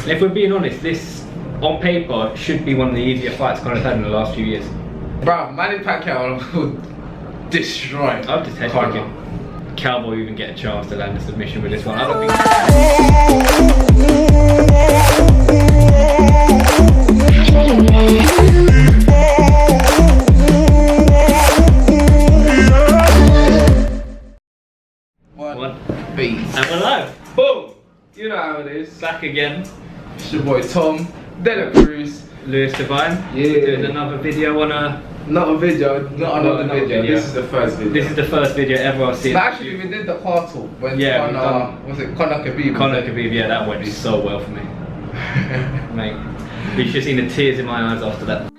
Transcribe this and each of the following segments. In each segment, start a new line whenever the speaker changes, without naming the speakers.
If we're being honest, this on paper should be one of the easier fights Conor's had in the last few years.
Bro, Manny Pacquiao will destroy.
I'll just take it. Cowboy even get a chance to land a submission with this one. I don't think. One.
Beats.
And we're live.
Boom! You know how it is.
Back again.
It's your boy Tom, Dela Cruz.
Lewis Divine.
Yeah.
We're doing another video on a...
Not another video. This is the first video.
This is the first video ever I've seen.
But actually, we did the car talk when Conor, was it Conor Khabib?
Conor Khabib, yeah, that went so well for me. Mate, you should have seen the tears in my eyes after that.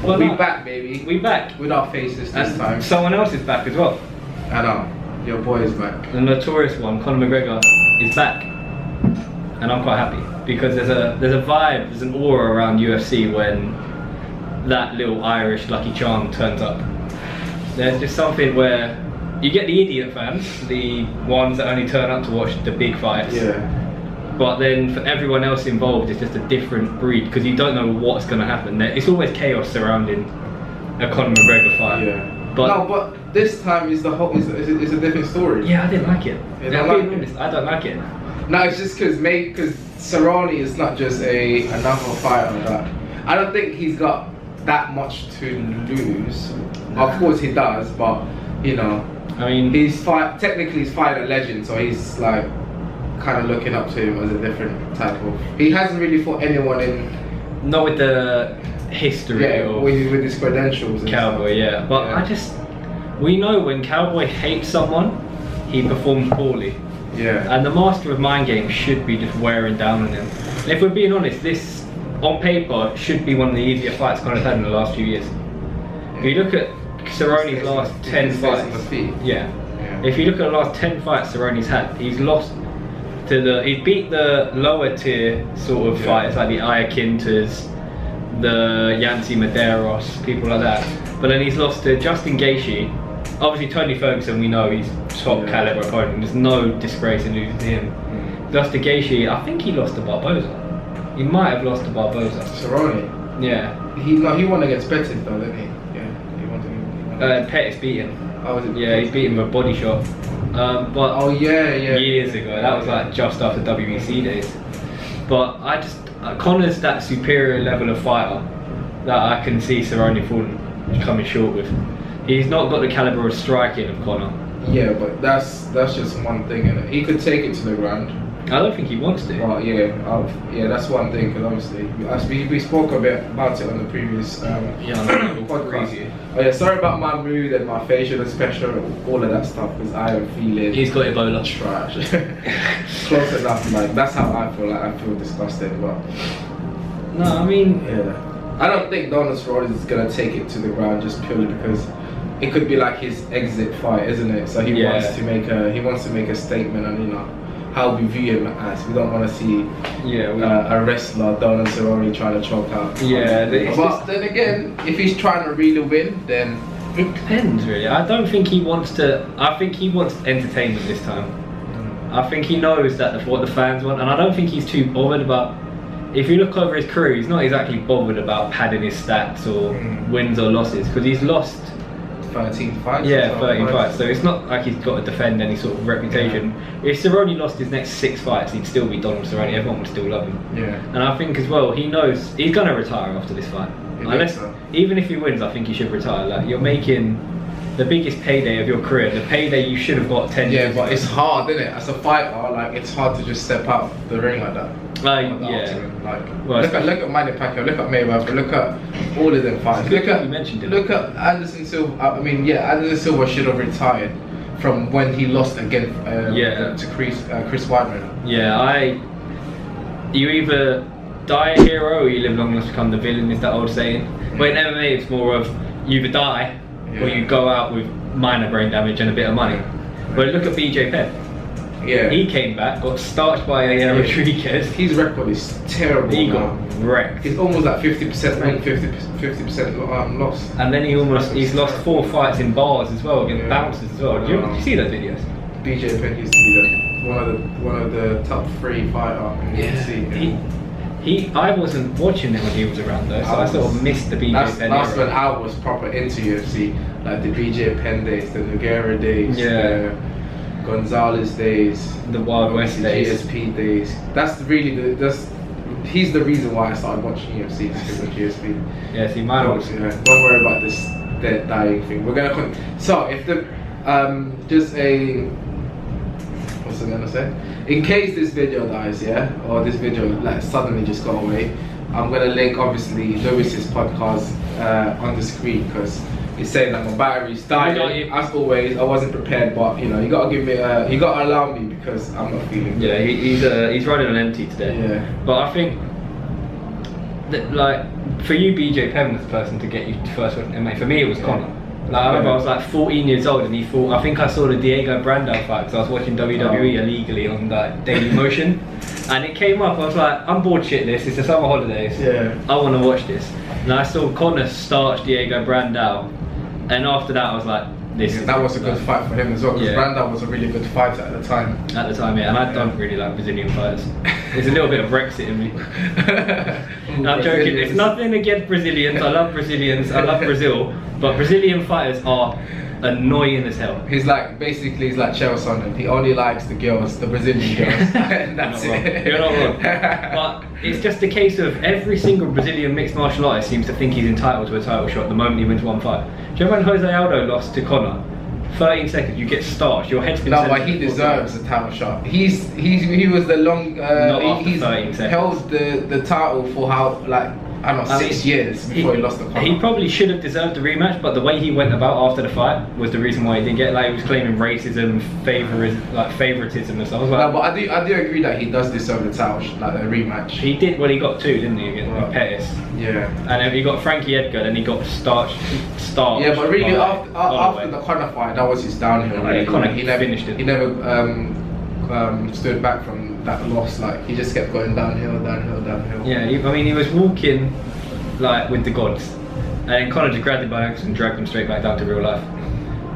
Well,
we back, baby.
We back.
With our faces this time.
Someone else is back as well.
I know. Your boy is back.
The notorious one, Conor McGregor, is back. And I'm quite happy because there's a vibe, there's an aura around UFC when that little Irish Lucky Charm turns up. There's just something where you get the idiot fans, the ones that only turn up to watch the big fights.
Yeah.
But then for everyone else involved, it's just a different breed because you don't know what's going to happen. It's always chaos surrounding a Conor McGregor fight.
Yeah.
But
this time is the whole is a different story.
Yeah, I didn't like it.
I don't
like it.
No, it's just because Cerrone is not just another fighter that I don't think he's got that much to lose. Of course he does, but you know,
I mean,
technically he's fighting a legend, so he's like kind of looking up to him as a different type of. He hasn't really fought anyone in.
Not with the history of
with his credentials.
Cowboy, yeah. But we know when Cowboy hates someone, he performs poorly.
Yeah.
And the master of mind games should be just wearing down on him. And if we're being honest, this on paper should be one of the easier fights Conor's had in the last few years. If you look at Cerrone's last 10 fights, if you look at the last 10 fights Cerrone's had, he's lost to he's beat the lower tier sort of fighters like the Iaquintas, the Yancy Medeiros, people like that. But then he's lost to Justin Gaethje. Obviously Tony Ferguson, we know he's top caliber opponent. There's no disgrace in losing to him. Lost to Gaethje. I think he lost to Barboza. He might have lost to Barboza.
Cerrone.
Yeah.
He won against Pettis though, didn't he? Yeah. He won.
Pettis beat him.
Oh, was it?
Yeah, he's beat him with a body shot. But years ago. That was like just after WEC days. But I just Conor's that superior level of fighter that I can see Cerrone coming short with. He's not got the caliber of striking of Conor.
Yeah, but that's just one thing, innit? He could take it to the ground.
I don't think he wants to.
Well, yeah, that's one thing. Because obviously, we spoke a bit about it on the previous podcast. Oh yeah, sorry about my mood and my facial expression, all of that stuff. Because I am feeling.
He's got Ebola.
Trash. Close enough. Like that's how I feel. Like I feel disgusted. But
no, I mean,
I don't think Donald Cerrone is gonna take it to the ground just purely because. It could be like his exit fight, isn't it? So he wants to make a statement on how we view him as. We don't want to see a wrestler Donald Cerrone trying to choke out.
Yeah,
but then again, if he's trying to really win, then
it depends really. I don't think he wants to. I think he wants entertainment this time. I think he knows that what the fans want, and I don't think he's too bothered about. If you look over his career, he's not exactly bothered about padding his stats or wins or losses because he's lost.
13 fights?
Yeah, 13 fights. So it's not like he's got to defend any sort of reputation. If Cerrone lost his next 6 fights, he'd still be Donald Cerrone. Everyone would still love him.
Yeah.
And I think as well, he knows he's going to retire after this fight. Even if he wins, I think he should retire. Like you're making the biggest payday of your career, the payday you should have got 10 years.
Yeah, but it's hard, isn't it? As a fighter, like it's hard to just step out the ring like that. Look at Manny Pacquiao, look at Mayweather, look at all of them fighters. Look at Anderson Silva. Anderson Silva should have retired from when he lost again to Chris Weidman.
Yeah, you either die a hero or you live long enough to become the villain. Is that old saying? But in MMA, it's more of you either die or you go out with minor brain damage and a bit of money. But look at BJ Penn.
Yeah.
He came back, got starched by Rodriguez.
His record is terrible.
He got wrecked.
He's almost like 50% win, 50% loss.
And then he's lost 4 fights in bars as well, against bouncers as well. Did you see those videos?
BJ Penn used to be one of the top 3 fighter in the UFC.
I wasn't watching him when he was around though, so I sort of missed the BJ Penn.
That's when I was proper into UFC, like the BJ Penn days, the Nogueira days, the Gonzalez days,
the Wild West days,
GSP days. He's the reason why I started watching UFC, because of GSP.
Yeah, see, mine was.
Don't worry about this dead dying thing. We're gonna so if the what's I gonna say? In case this video dies, or this video like suddenly just got away, I'm gonna link obviously Lewis's podcast on the screen, because he's saying that my battery's dying. As always, I wasn't prepared, but you know, you gotta give me, you gotta allow me, because I'm not feeling good.
Yeah, he's running on empty today. Yeah. But I think that, like, for you, BJ Penn was the person to get you first. And for me, it was Conor. Like, I remember I was like 14 years old and he fought. I think I saw the Diego Brandao fight because I was watching WWE illegally on like Daily Motion, and it came up. I was like, I'm bored shitless. It's the summer holidays. I want to watch this. And I saw Conor starch Diego Brandao, and after that I was like,
that was a good fight for him as well, because Brandao was a really good fighter at the time.
At the time, and I don't really like Brazilian fighters. There's a little bit of Brexit in me. I'm joking. It's nothing against Brazilians. I love Brazilians. I love Brazil. But Brazilian fighters are annoying as hell.
He's like Chael Sonnen. He only likes the girls, the Brazilian girls. And that's it.
You're not wrong. But it's just a case of every single Brazilian mixed martial artist seems to think he's entitled to a title shot the moment he wins one fight. Do you remember when Jose Aldo lost to Conor? 13 seconds, you get starched. Your head's been.
No, but he deserves a title shot. He was the long.
Not after 13 seconds.
Held the title for how, like, I don't know, 6 years before he lost the Conor.
He probably should have deserved the rematch, but the way he went about after the fight was the reason why he didn't get it. Like, he was claiming racism, favoritism and stuff.
No, but I do agree that he does deserve the title, like a rematch.
He did. Well, he got 2, didn't he, against Pettis?
Yeah.
And then he got Frankie Edgar, then he got starched.
Yeah, but really after the Conor fight, that was his downhill. Really.
He never finished it.
He never stood back from that loss. Like, he just kept going downhill.
Yeah, he was walking like with the gods, and then Conor just grabbed him by ankles and dragged him straight back down to real life.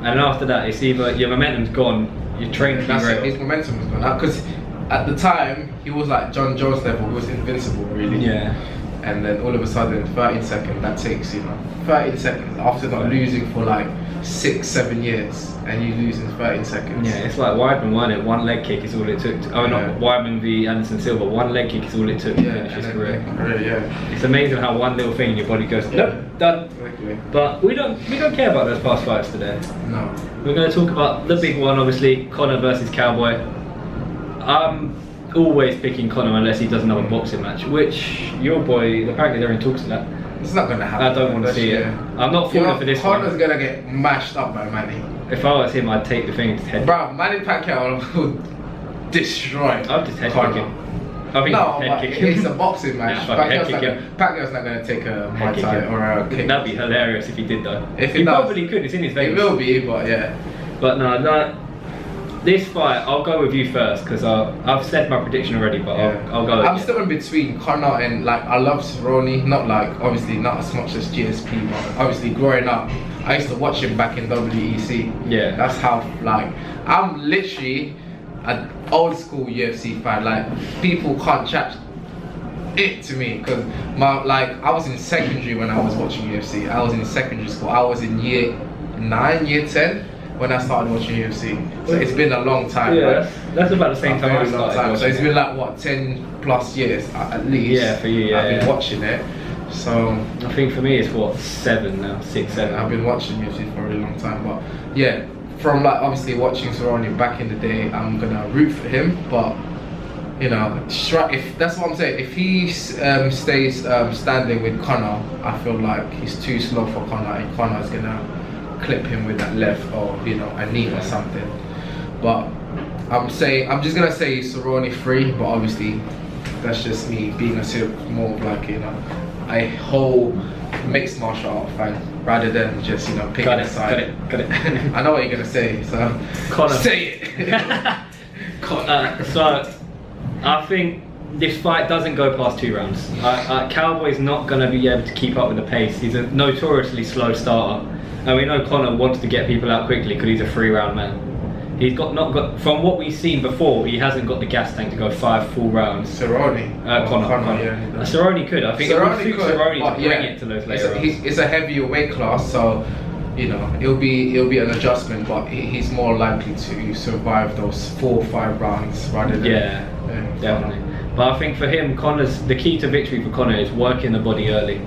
And after that, it's either your momentum's gone, you're trained to be great.
His momentum was gone, because at the time he was like John Jones level. He was invincible, really.
Yeah. And
then all of a sudden, 13 seconds, that takes, 13 seconds after not losing for like 6-7 years, and you lose in 13 seconds.
Yeah, it's like Weidman won it. One leg kick is all it took. Not Weidman v Anderson Silva. One leg kick is all it took to finish his career. It's amazing how one little thing in your body goes, nope, done.
Exactly.
But we don't care about those past fights today.
No.
We're going to talk about the big one, obviously, Conor versus Cowboy. I'm always picking Conor unless he does another boxing match, which your boy, apparently they're in talks to that.
It's not going to happen.
I don't want to see it. I'm not falling for this one.
Conor's going to get mashed up by Manny.
If I was him, I'd take the thing to his head.
Bro, Manny Pacquiao would destroy
I'd just head kick him.
It's a boxing match. Pacquiao's not going to take a Muay Thai or a kick.
That'd be hilarious if he did though. He probably could, it's in his veins.
It will be, but yeah.
But no, this fight, I'll go with you first, because I've said my prediction already, but I'll go with
I'm still in between Conor and, like, I love Cerrone, not like, obviously not as much as GSP, but obviously growing up, I used to watch him back in WEC.
Yeah.
That's how, like, I'm literally an old school UFC fan. Like, people can't chat it to me, because I was in secondary when I was watching UFC. I was in secondary school. I was in year 9, year 10 when I started watching UFC. So it's been a long time.
Yeah, right? That's about the same time I started.
So it's been like, what, 10 plus years at least.
Yeah, for you,
I've been watching it. So
I think for me it's what, 7 now, 6, 7.
I've been watching UFC for a really long time, but yeah, from like obviously watching Cerrone back in the day, I'm gonna root for him. But you know, if that's what I'm saying, if he stays standing with Conor, I feel like he's too slow for Conor, and Conor's gonna clip him with that left, or a knee or something. But I'm just gonna say Cerrone 3, but obviously that's just me being more of like a whole mixed martial art fan, rather than just picking a side.
Got it.
I know what you're gonna say, so
Conor.
Say it.
So I think this fight doesn't go past 2 rounds. Cowboy's not going to be able to keep up with the pace. He's a notoriously slow starter, and we know Conor wants to get people out quickly because he's a 3-round man. He's not got, from what we've seen before, he hasn't got the gas tank to go 5 full rounds.
CERRONE.
Conor.
Yeah,
CERRONE could. I think
CERRONE
it would suit CERRONE to bring it to those later rounds.
It's a heavier weight class, so you know it'll be an adjustment, but he's more likely to survive those 4 or 5 rounds rather than
definitely. But I think for him, the key to victory for Conor is working the body early.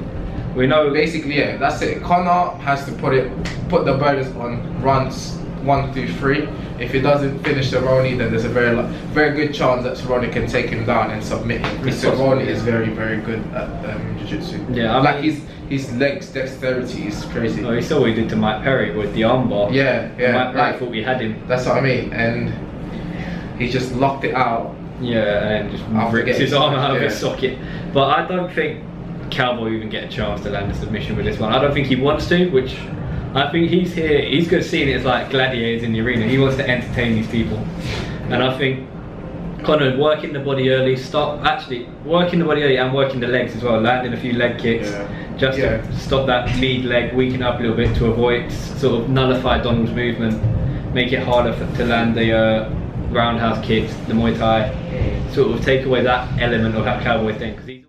We know
basically, that's it. Conor has to put the burdens on runs 1, 2, 3. If he doesn't finish CERRONE, then there's a very good chance that CERRONE can take him down and submit him. Because CERRONE is very good at jiu-jitsu.
Yeah,
like his legs dexterity is crazy.
Oh, you saw what he did to Mike Perry with the armbar.
Yeah.
Mike Perry thought we had him.
That's what I mean, and he just locked it out.
Yeah, and just ripped his arm out of his socket. But I don't think Cowboy will even get a chance to land a submission with this one. I don't think he wants to, which I think he's here. He's good seeing it as like gladiators in the arena. He wants to entertain these people, and I think Conor working the body early, working the body early and working the legs as well, landing a few leg kicks, just to stop that lead leg, weaken up a little bit to avoid, sort of nullify Donald's movement, make it harder to land the roundhouse kicks, the Muay Thai, sort of take away that element of that Cowboy thing. 'Cause he's